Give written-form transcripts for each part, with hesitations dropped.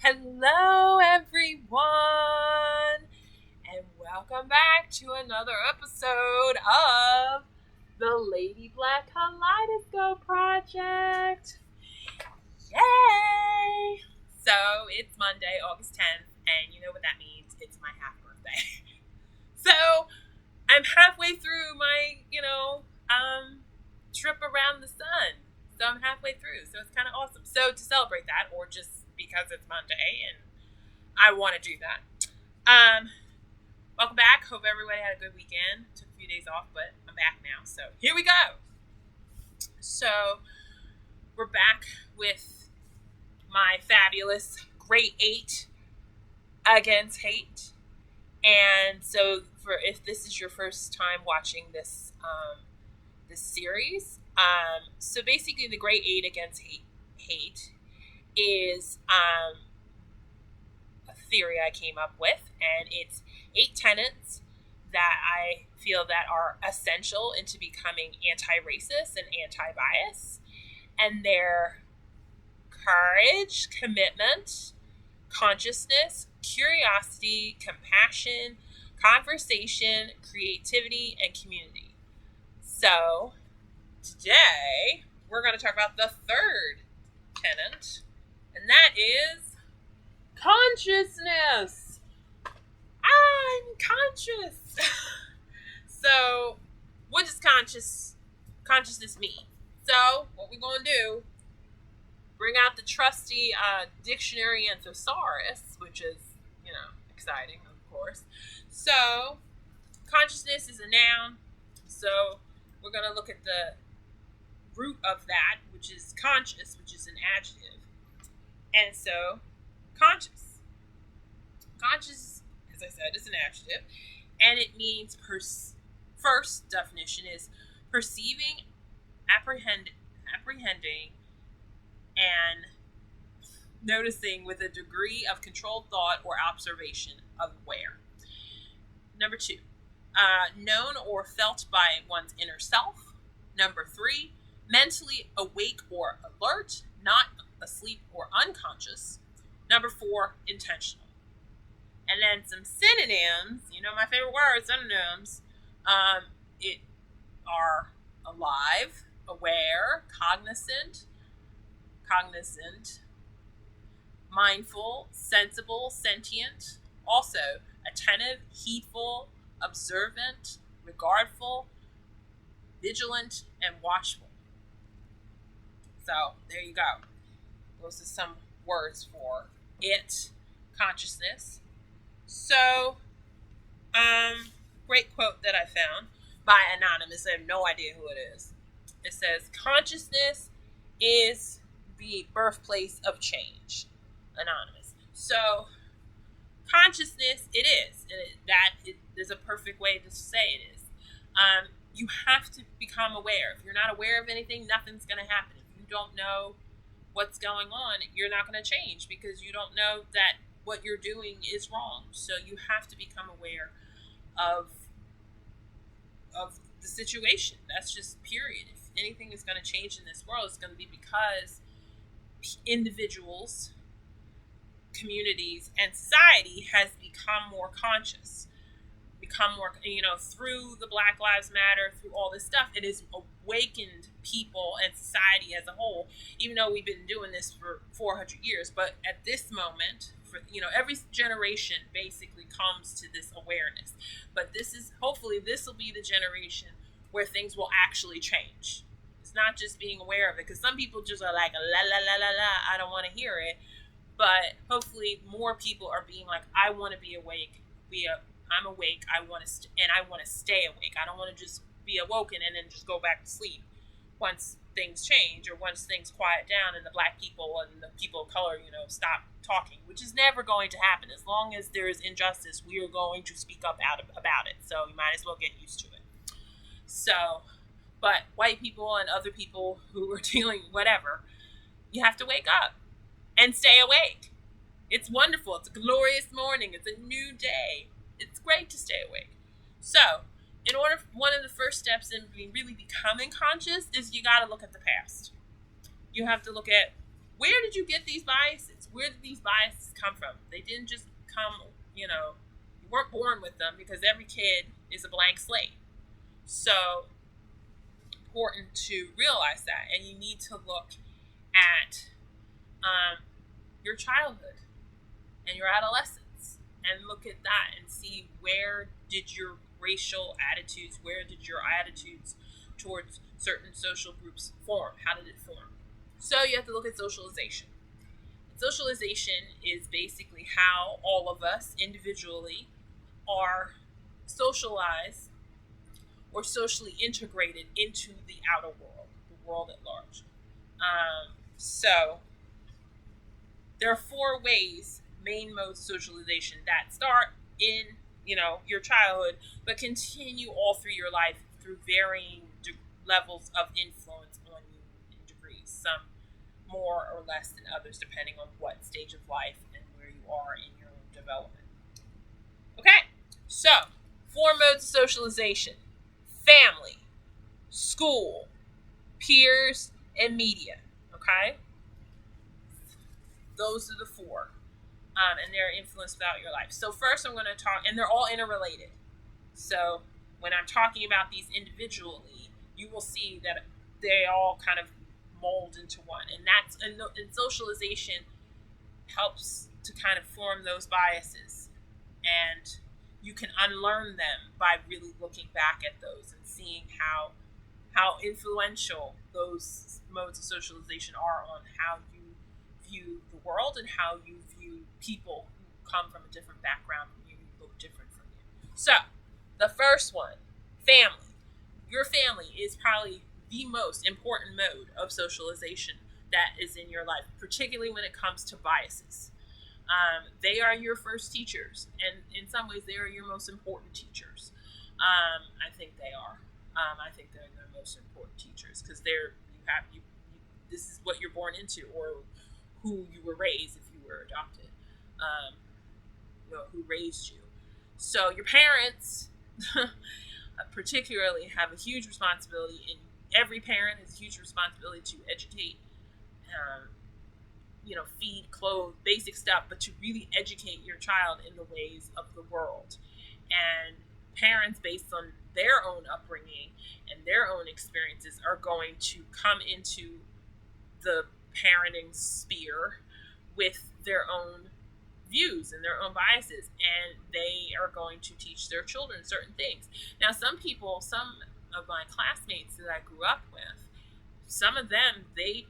Hello, everyone, and welcome back to another episode of the Lady Black Kaleidoscope Project. Yay! So, it's Monday, August 10th, and you know what that means. It's my half birthday. So, I'm halfway through my, trip around the sun. So I'm halfway through. So it's kind of awesome. So to celebrate that, or just because it's Monday and I want to do that. Welcome back. Hope everybody had a good weekend. Took a few days off, but I'm back now. So here we go. So we're back with my fabulous Great 8 Against Hate. And so if this is your first time watching this series, so basically the Great 8 Against Hate is a theory I came up with, and it's 8 tenets that I feel that are essential into becoming anti-racist and anti-bias, and they're courage, commitment, consciousness, curiosity, compassion, conversation, creativity, and community. So today we're going to talk about the third tenet, and that is consciousness. I'm conscious. So what does consciousness mean? So what we're going to do, bring out the trusty dictionary and thesaurus, which is, exciting, of course. So consciousness is a noun. So we're going to look at the root of that, which is conscious, which is an adjective. And so conscious, as I said, is an adjective, and it means first definition is perceiving, apprehending, and noticing with a degree of controlled thought or observation of aware. Number 2, known or felt by one's inner self. Number 3, mentally awake or alert, not asleep or unconscious. Number 4, intentional. And then some synonyms, my favorite word, synonyms, it are alive, aware, cognizant, mindful, sensible, sentient, also attentive, heedful, observant, regardful, vigilant, and watchful. So there you go. Those are some words for it, consciousness. So, great quote that I found by Anonymous. I have no idea who it is. It says, "Consciousness is the birthplace of change." Anonymous. So, consciousness, it is. There's a perfect way to say it is. You have to become aware. If you're not aware of anything, nothing's going to happen. If you don't know what's going on, you're not going to change because you don't know that what you're doing is wrong. So you have to become aware of the situation. That's just period. If anything is going to change in this world, it's going to be because individuals, communities, and society has become more conscious, through the Black Lives Matter, through all this stuff. It has awakened people and society as a whole, even though we've been doing this for 400 years. But at this moment, every generation basically comes to this awareness. But hopefully this will be the generation where things will actually change. It's not just being aware of it, because some people just are like, la, la, la, la, la, I don't want to hear it. But hopefully more people are being like, I want to be awake. I'm awake. I want to stay awake. I don't want to just be awoken and then just go back to sleep once things change or once things quiet down and the Black people and the people of color, stop talking, which is never going to happen. As long as there is injustice, we are going to speak up about it. So you might as well get used to it. So, but white people and other people who are dealing whatever, you have to wake up and stay awake. It's wonderful. It's a glorious morning. It's a new day. It's great to stay awake. So, one of the first steps in really becoming conscious is you got to look at the past. You have to look at, where did you get these biases? where did these biases come from? They didn't just come, you weren't born with them, because every kid is a blank slate. So important to realize that, and you need to look at your childhood and your adolescence and look at that and see, where did your racial attitudes, where did your attitudes towards certain social groups form? How did it form? So you have to look at socialization. Socialization is basically how all of us individually are socialized or socially integrated into the outer world, the world at large. So there are 4 main modes of socialization that start in, your childhood, but continue all through your life through varying levels of influence on you in degrees. Some more or less than others, depending on what stage of life and where you are in your own development. Okay, so 4 modes of socialization: family, school, peers, and media. Okay, those are the 4, and they're influenced throughout your life. So first, I'm going to talk, and they're all interrelated. So when I'm talking about these individually, you will see that they all kind of mold into one, and socialization helps to kind of form those biases, and you can unlearn them by really looking back at those and seeing how influential those modes of socialization are on how you view the world and how you view people who come from a different background from you, who look different from you. So the first one, family. Your family is probably the most important mode of socialization that is in your life, particularly when it comes to biases. They are your first teachers, and in some ways, they are your most important teachers. I think they are. I think they're the most important teachers, because this is what you're born into, or who you were raised if you were adopted. Who raised you. So your parents, particularly, have a huge responsibility. And every parent has a huge responsibility to educate. Feed, clothe, basic stuff, but to really educate your child in the ways of the world. And parents, based on their own upbringing and their own experiences, are going to come into the parenting sphere with their own views and their own biases, and they are going to teach their children certain things. Now, some of my classmates that I grew up with, some of them, they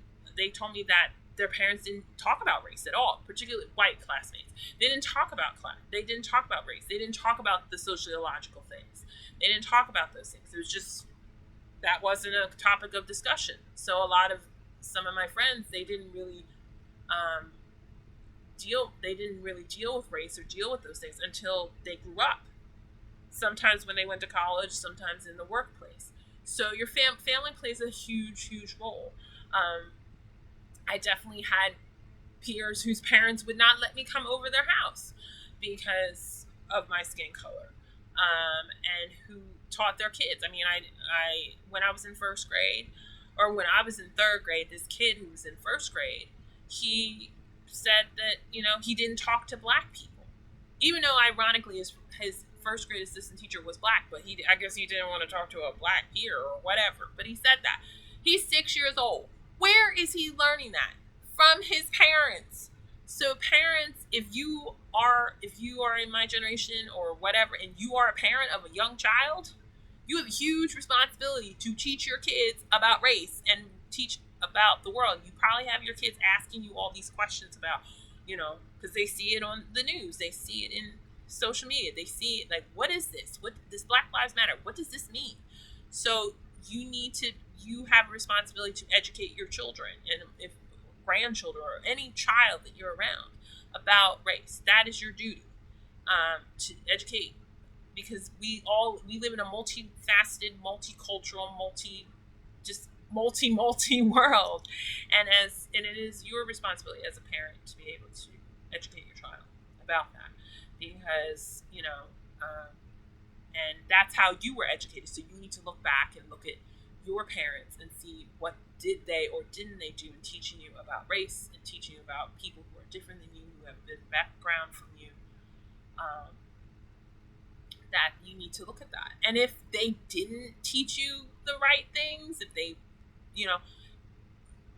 told me that their parents didn't talk about race at all, particularly white classmates. They didn't talk about class. They didn't talk about race. They didn't talk about the sociological things. They didn't talk about those things. It was just, that wasn't a topic of discussion. So some of my friends, they didn't really deal with race or deal with those things until they grew up. Sometimes when they went to college, sometimes in the workplace. So your family plays a huge, huge role. I definitely had peers whose parents would not let me come over their house because of my skin color, and who taught their kids. I mean, I when I was in first grade, or when I was in third grade, this kid who was in first grade, he said that, he didn't talk to black people, even though ironically his first grade assistant teacher was black, but I guess he didn't want to talk to a black peer or whatever. But he said that. He's 6 years old. Where is he learning that? From his parents. So parents, if you are in my generation or whatever, and you are a parent of a young child, you have a huge responsibility to teach your kids about race and teach about the world. You probably have your kids asking you all these questions about, because they see it on the news, they see it in social media, they see it like, what is this? What this Black Lives Matter? What does this mean? So you have a responsibility to educate your children, and if grandchildren or any child that you're around, about race. That is your duty, to educate, because we live in a multifaceted, multicultural, multi world, and it is your responsibility as a parent to be able to educate your child about that, because and that's how you were educated. So you need to look back and look at your parents and see what did they or didn't they do in teaching you about race and teaching you about people who are different than you, who have a different background from you. That you need to look at that. And if they didn't teach you the right things, if they, you know,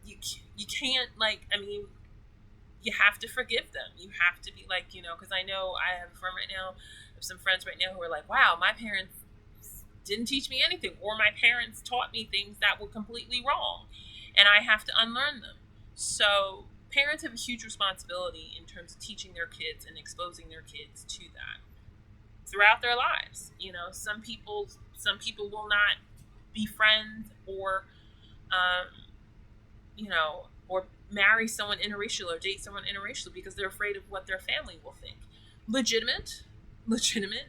you can't, like, I mean, you have to forgive them. You have to be like, because I know I have a friend right now, I have some friends right now who are like, wow, my parents didn't teach me anything, or my parents taught me things that were completely wrong, and I have to unlearn them. So parents have a huge responsibility in terms of teaching their kids and exposing their kids to that throughout their lives. Some people will not be friends or or marry someone interracial or date someone interracial because they're afraid of what their family will think. Legitimate,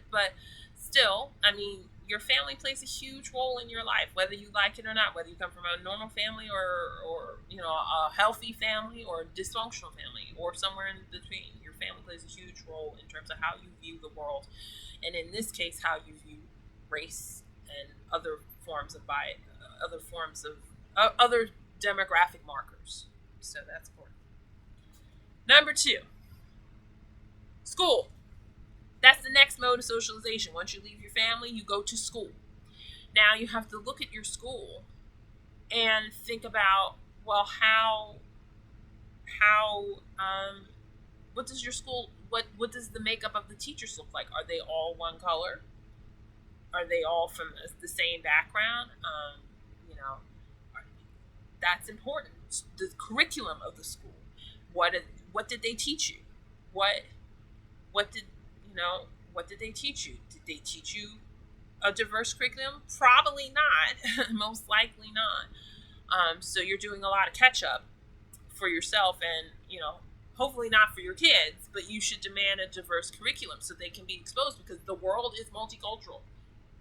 but still, I mean, your family plays a huge role in your life, whether you like it or not, whether you come from a normal family or a healthy family or a dysfunctional family or somewhere in between. Your family plays a huge role in terms of how you view the world, and in this case, how you view race and other forms of bias, other demographic markers. So that's important. Number 2, school. That's the next mode of socialization. Once you leave your family, you go to school. Now you have to look at your school and think about, well, what does your school, what does the makeup of the teachers look like? Are they all one color? Are they all from the same background? That's important. The curriculum of the school. What did they teach you? What did they teach you? Did they teach you a diverse curriculum? Probably not. Most likely not. So you're doing a lot of catch up for yourself, and hopefully not for your kids, but you should demand a diverse curriculum so they can be exposed, because the world is multicultural.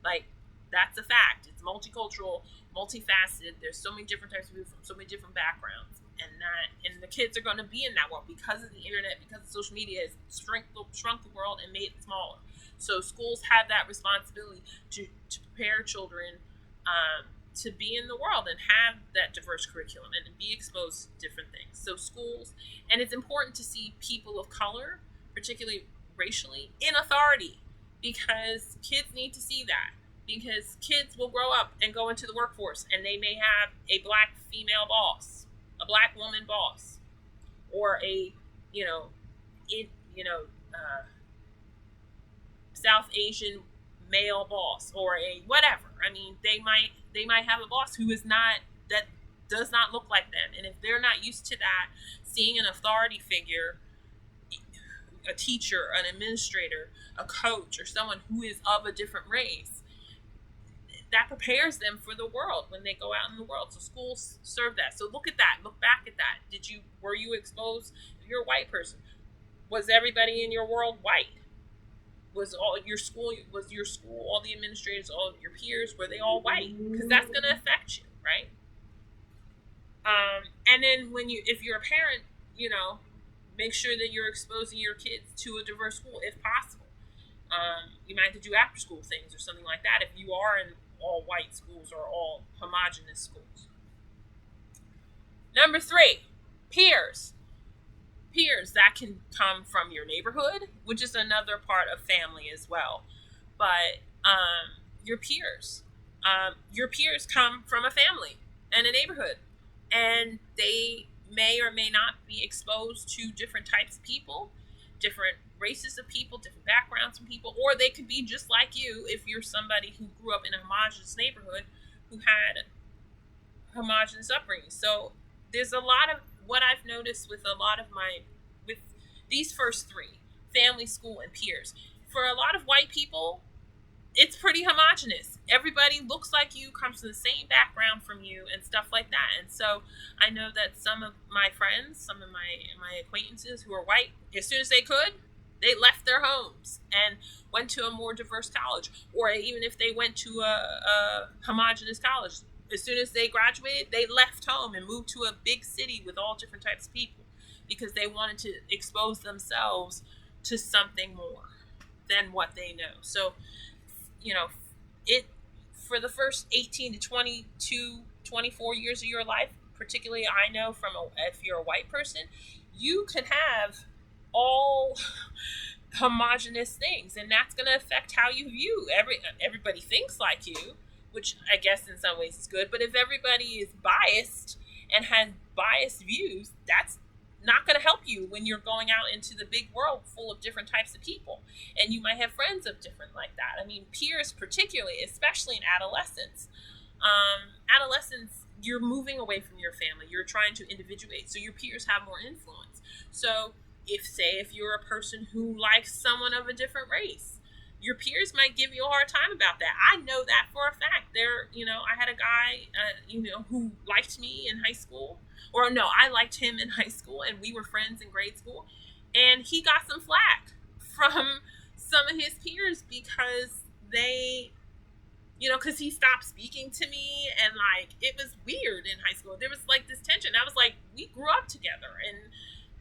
Like, that's a fact. It's multicultural, multifaceted. There's so many different types of people from so many different backgrounds, and the kids are going to be in that world because of the internet, because of social media has shrunk the world and made it smaller. So schools have that responsibility to prepare children to be in the world and have that diverse curriculum and be exposed to different things. So schools, and it's important to see people of color, particularly racially, in authority, because kids need to see that. Because kids will grow up and go into the workforce, and they may have a black female boss, a black woman boss, or a South Asian male boss, or a whatever. I mean, they might have a boss who is not, that does not look like them, and if they're not used to that, seeing an authority figure, a teacher, an administrator, a coach, or someone who is of a different race, that prepares them for the world when they go out in the world. So schools serve that. So look at that. Look back at that. Were you exposed? If you're a white person, was everybody in your world white? Was your school, all the administrators, all of your peers, were they all white? Because that's going to affect you, right? And then if you're a parent, make sure that you're exposing your kids to a diverse school if possible. You might have to do after school things or something like that if you are in all white schools or all homogenous schools. Number 3, peers. Peers, that can come from your neighborhood, which is another part of family as well. But your peers come from a family and a neighborhood, and they may or may not be exposed to different types of people, different races of people, different backgrounds from people, or they could be just like you if you're somebody who grew up in a homogenous neighborhood who had homogenous upbringing. So there's a lot of what I've noticed with with these first 3, family, school, and peers. For a lot of white people, it's pretty homogenous. Everybody looks like you, comes from the same background from you, and stuff like that. And so I know that some of my friends, some of my acquaintances who are white, as soon as they could, they left their homes and went to a more diverse college. Or even if they went to a homogenous college, as soon as they graduated, they left home and moved to a big city with all different types of people, because they wanted to expose themselves to something more than what they know. So, for the first 18 to 22, 24 years of your life, particularly I know if you're a white person, you could have all homogenous things, and that's going to affect how you view everybody thinks like you, which I guess in some ways is good. But if everybody is biased and has biased views, that's not going to help you when you're going out into the big world full of different types of people, and you might have friends of different like that. I mean, peers, particularly, especially in adolescence. Adolescence, you're moving away from your family, you're trying to individuate, so your peers have more influence. So if you're a person who likes someone of a different race, your peers might give you a hard time about that. I know that for a fact. I had a guy, who liked me in high school, or no, I liked him in high school, and we were friends in grade school, and he got some flack from some of his peers because because he stopped speaking to me, and it was weird in high school. There was this tension. I was like, we grew up together,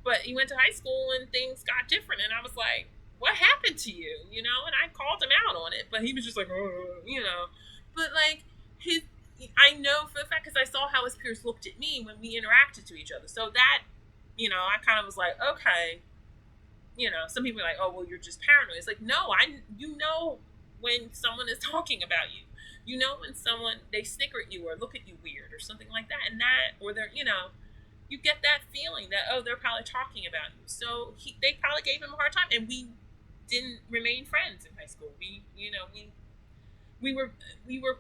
but he went to high school and things got different, and I was like, what happened to you? And I called him out on it, but he was just like, but I know for the fact, because I saw how his peers looked at me when we interacted to each other. So that, I kind of was like, okay, some people are like, oh, well, you're just paranoid. It's like, no, when someone is talking about you, when they snicker at you or look at you weird or something like that, or they're, you get that feeling that, oh, they're probably talking about you. So they probably gave him a hard time, and we didn't remain friends in high school. We were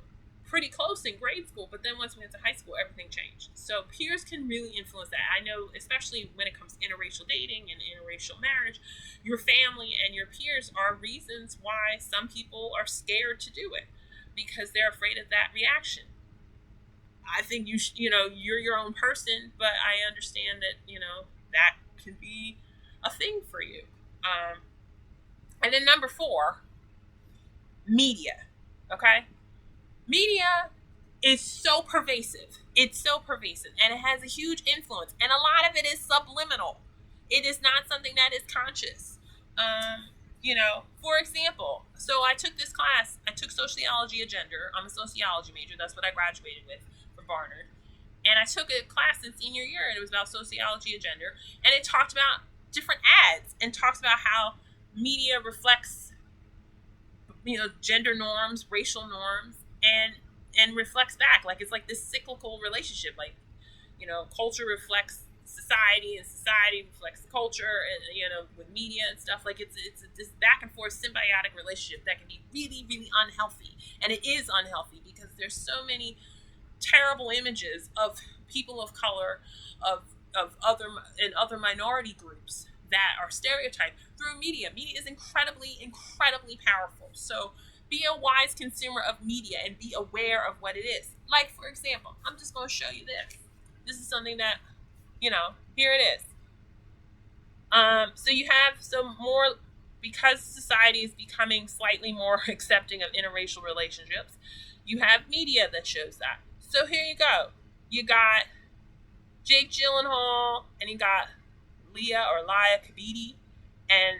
pretty close in grade school, but then once we went to high school, everything changed. So peers can really influence that. I know, especially when it comes to interracial dating and interracial marriage, your family and your peers are reasons why some people are scared to do it, because they're afraid of that reaction. I think you're your own person, but I understand that, that can be a thing for you. And then number 4, media. Okay? Media is so pervasive. It's so pervasive, and it has a huge influence, and a lot of it is subliminal. It is not something that is conscious. For example, so I took this class. I took sociology and gender. I'm a sociology major. That's what I graduated with from Barnard. And I took a class in senior year, and it was about sociology and gender, and it talked about different ads and talks about how media reflects, gender norms, racial norms, and reflects back. It's like this cyclical relationship. Culture reflects society, and society reflects culture, and with media and stuff. It's this back and forth symbiotic relationship that can be really, really unhealthy, and it is unhealthy because there's so many terrible images of people of color, of other minority groups that are stereotyped through media. Media is incredibly, incredibly powerful. So be a wise consumer of media and be aware of what it is. For example, I'm just going to show you this. This is something that, here it is. So you have some more, because society is becoming slightly more accepting of interracial relationships, you have media that shows that. So here you go. You got Jake Gyllenhaal, and you got Leah Kebede, and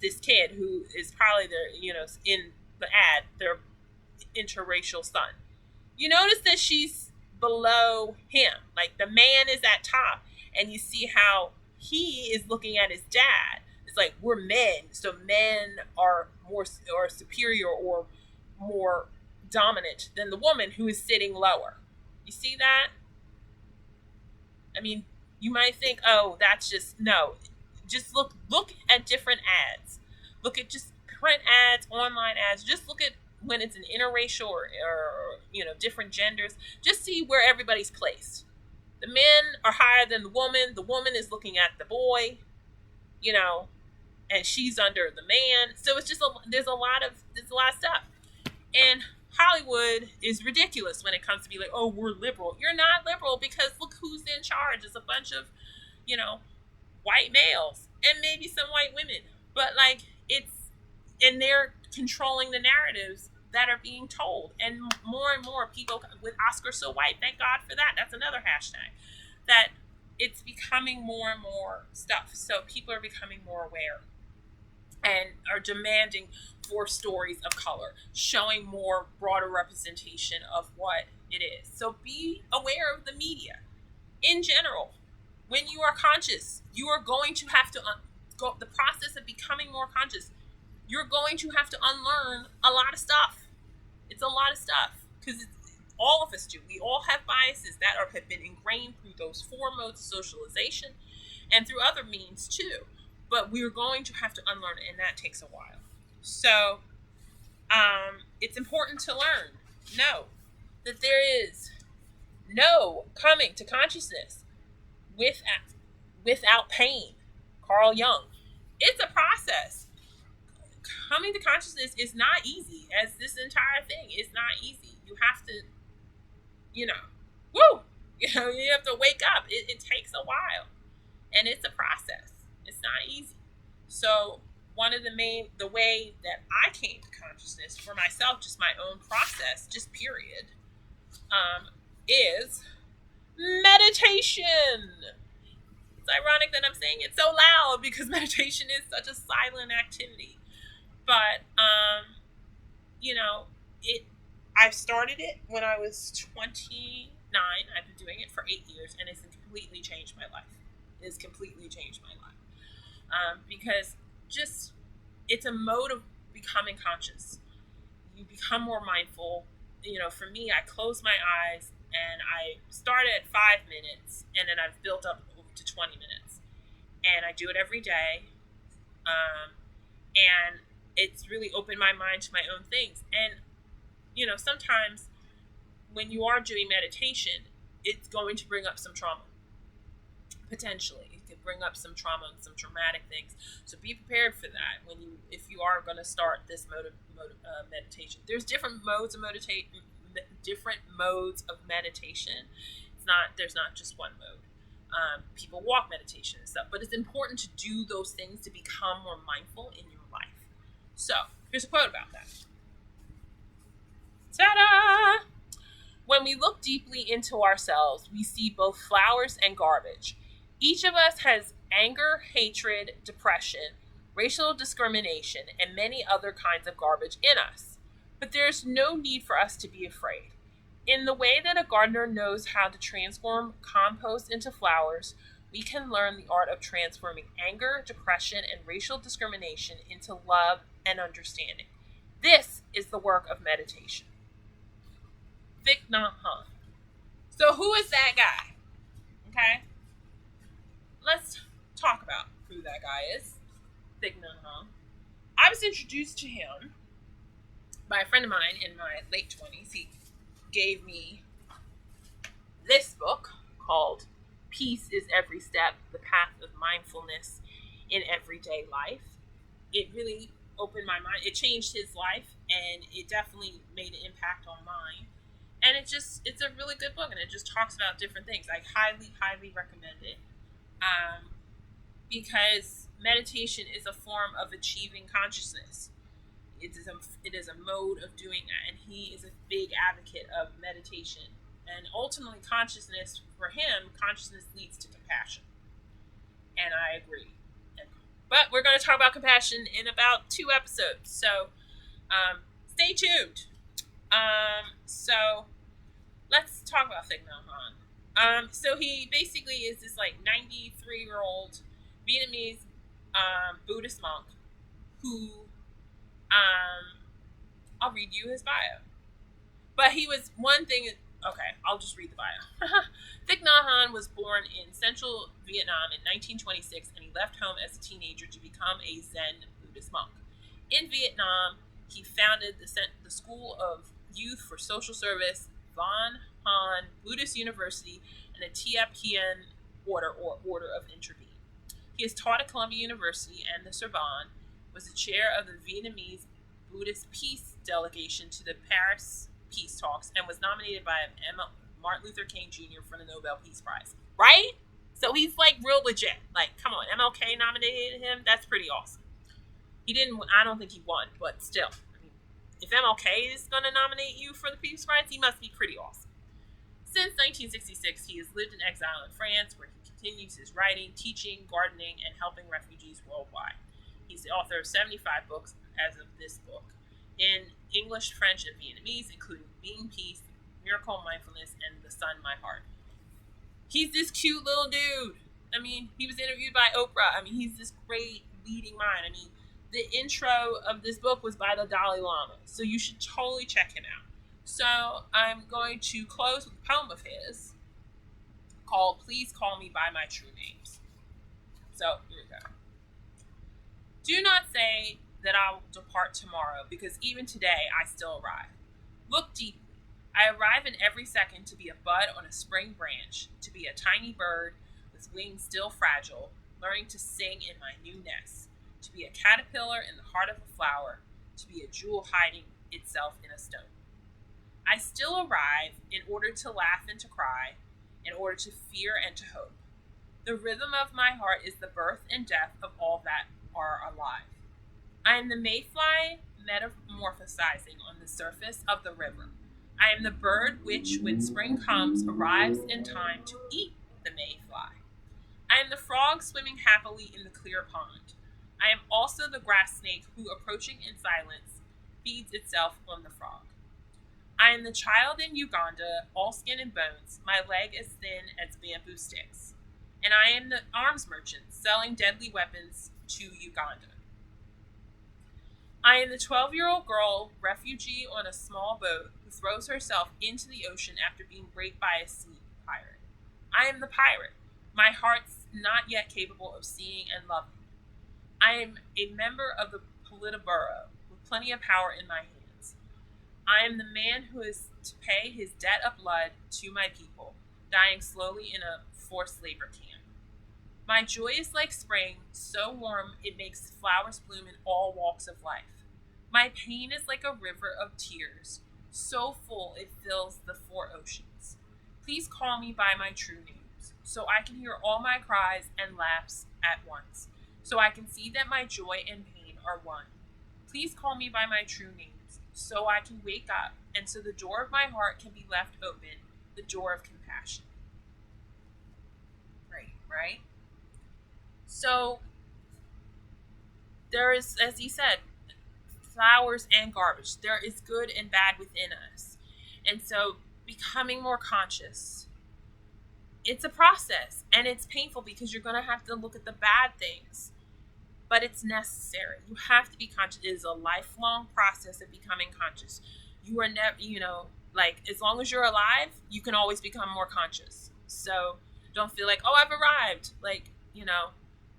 this kid who is probably in the ad, their interracial son. You notice that she's below him. The man is at top, and you see how he is looking at his dad. It's like, we're men, so men are more or superior or more dominant than the woman who is sitting lower. You see that? I mean, you might think, oh, that's no. Just look at different ads. Look at just print ads, online ads. Just look at when it's an interracial or different genders. Just see where everybody's placed. The men are higher than the woman. The woman is looking at the boy, and she's under the man. So it's just there's a lot of stuff. And Hollywood is ridiculous when it comes to be like, oh, we're liberal. You're not liberal, because look who's in charge. It's a bunch of, white males and maybe some white women. But and they're controlling the narratives that are being told. And more people with Oscar So White, thank God for that. That's another hashtag. That it's becoming more and more stuff. So people are becoming more aware. and are demanding for stories of color, showing more broader representation of what it is. So be aware of the media in general. When you are conscious, you are going to have to go the process of becoming more conscious. You're going to have to unlearn a lot of stuff. It's a lot of stuff because all of us do. We all have biases that have been ingrained through those four modes of socialization and through other means too. But we're going to have to unlearn it, and that takes a while. So it's important to know that there is no coming to consciousness without pain. Carl Jung. It's a process. Coming to consciousness is not easy, as this entire thing is not easy. You have to, you have to wake up. It takes a while, and it's a process. It's not easy. So one of the way that I came to consciousness for myself, just my own process, just period, is meditation. It's ironic that I'm saying it so loud because meditation is such a silent activity. But, I started it when I was 29. I've been doing it for 8 years, and it's completely changed my life. It's completely changed my life. Because it's a mode of becoming conscious. You become more mindful. For me, I close my eyes and I start at 5 minutes, and then I've built up to 20 minutes. And I do it every day. And it's really opened my mind to my own things. And, sometimes when you are doing meditation, it's going to bring up some trauma. Potentially. It could bring up some trauma and some traumatic things. So be prepared for that if you are going to start this mode of meditation. There's different modes of meditation. There's not just one mode. People walk meditation and stuff, but it's important to do those things to become more mindful in your life. So here's a quote about that. Ta-da! When we look deeply into ourselves, we see both flowers and garbage. Each of us has anger, hatred, depression, racial discrimination, and many other kinds of garbage in us. But there's no need for us to be afraid. In the way that a gardener knows how to transform compost into flowers, we can learn the art of transforming anger, depression, and racial discrimination into love and understanding. This is the work of meditation. Thich Nhat Hanh. So who is that guy? Okay? Let's talk about who that guy is. Thich Nhat Hanh. I was introduced to him by a friend of mine in my late 20s. He gave me this book called Peace is Every Step, The Path of Mindfulness in Everyday Life. It really opened my mind. It changed his life, and it definitely made an impact on mine. And it's a really good book, and it just talks about different things. I highly, highly recommend it. Because meditation is a form of achieving consciousness. It is a mode of doing that, and he is a big advocate of meditation. And ultimately, consciousness leads to compassion. And I agree. But we're going to talk about compassion in about 2 episodes, so stay tuned. So let's talk about Thich Nhat Hanh. So he basically is this 93-year-old Vietnamese Buddhist monk who, I'll read you his bio. But he was one thing. Okay, I'll just read the bio. Thich Nhat Hanh was born in central Vietnam in 1926, and he left home as a teenager to become a Zen Buddhist monk. In Vietnam, he founded the School of Youth for Social Service, Van Han Buddhist University, and the Tiep Hien Order, or Order of Interbeing. He has taught at Columbia University and the Sorbonne, was the chair of the Vietnamese Buddhist Peace Delegation to the Paris Peace Talks, and was nominated by Martin Luther King Jr. for the Nobel Peace Prize. Right? So he's real legit. Come on, MLK nominated him. That's pretty awesome. He didn't. I don't think he won, but still. If MLK is going to nominate you for the Peace Prize, he must be pretty awesome. Since 1966, he has lived in exile in France, where he continues his writing, teaching, gardening, and helping refugees worldwide. He's the author of 75 books as of this book in English, French, and Vietnamese, including Being Peace, Miracle Mindfulness, and The Sun, My Heart. He's this cute little dude. I mean, he was interviewed by Oprah. I mean, he's this great leading mind. I mean, the intro of this book was by the Dalai Lama, so you should totally check him out. So I'm going to close with a poem of his called Please Call Me By My True Names. So here we go. Do not say that I'll depart tomorrow, because even today I still arrive. Look deeply. I arrive in every second to be a bud on a spring branch, to be a tiny bird with wings still fragile, learning to sing in my new nest, to be a caterpillar in the heart of a flower, to be a jewel hiding itself in a stone. I still arrive in order to laugh and to cry, in order to fear and to hope. The rhythm of my heart is the birth and death of all that are alive. I am the mayfly metamorphosizing on the surface of the river. I am the bird which, when spring comes, arrives in time to eat the mayfly. I am the frog swimming happily in the clear pond. I am also the grass snake who, approaching in silence, feeds itself on the frog. I am the child in Uganda, all skin and bones, my leg as thin as bamboo sticks. And I am the arms merchant selling deadly weapons to Uganda. I am the 12-year-old girl, refugee on a small boat, who throws herself into the ocean after being raped by a sea pirate. I am the pirate, my heart's not yet capable of seeing and loving. I am a member of the Politburo, with plenty of power in my hands. I am the man who is to pay his debt of blood to my people, dying slowly in a forced labor camp. My joy is like spring, so warm it makes flowers bloom in all walks of life. My pain is like a river of tears, so full it fills the four oceans. Please call me by my true names, so I can hear all my cries and laughs at once, so I can see that my joy and pain are one. Please call me by my true names, so I can wake up, and so the door of my heart can be left open, the door of compassion. Great, right? So, there is, as he said, flowers and garbage. There is good and bad within us. And so, becoming more conscious, it's a process. And it's painful because you're going to have to look at the bad things. But it's necessary. You have to be conscious. It is a lifelong process of becoming conscious. You are never, as long as you're alive, you can always become more conscious. So, don't feel like, oh, I've arrived.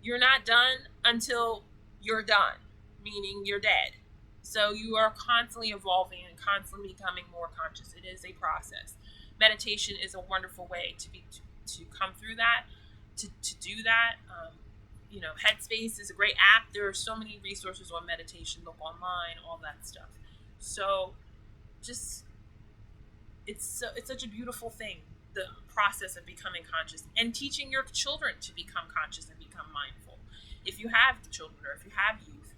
You're not done until you're done, meaning you're dead. So you are constantly evolving and constantly becoming more conscious. It is a process. Meditation is a wonderful way to come through that, to do that. Headspace is a great app. There are so many resources on meditation. Look online, all that stuff. So it's such a beautiful thing, the process of becoming conscious and teaching your children to become conscious and become mindful. If you have children or if you have youth,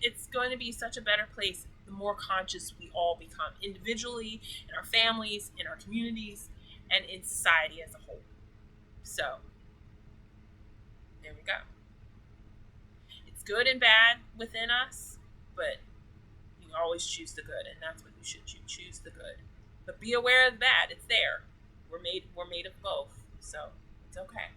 it's going to be such a better place the more conscious we all become, individually, in our families, in our communities, and in society as a whole. So, there we go. It's good and bad within us, but you always choose the good, and that's what you should choose the good. But be aware of the bad. It's there. We're made of both, so it's okay.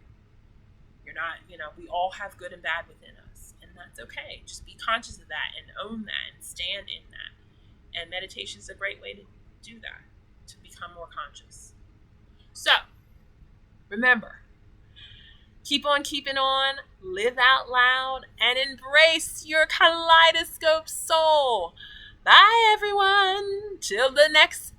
You're not, we all have good and bad within us, and that's okay. Just be conscious of that and own that and stand in that. And meditation is a great way to do that, to become more conscious. So, remember, keep on keeping on, live out loud, and embrace your kaleidoscope soul. Bye, everyone. Till the next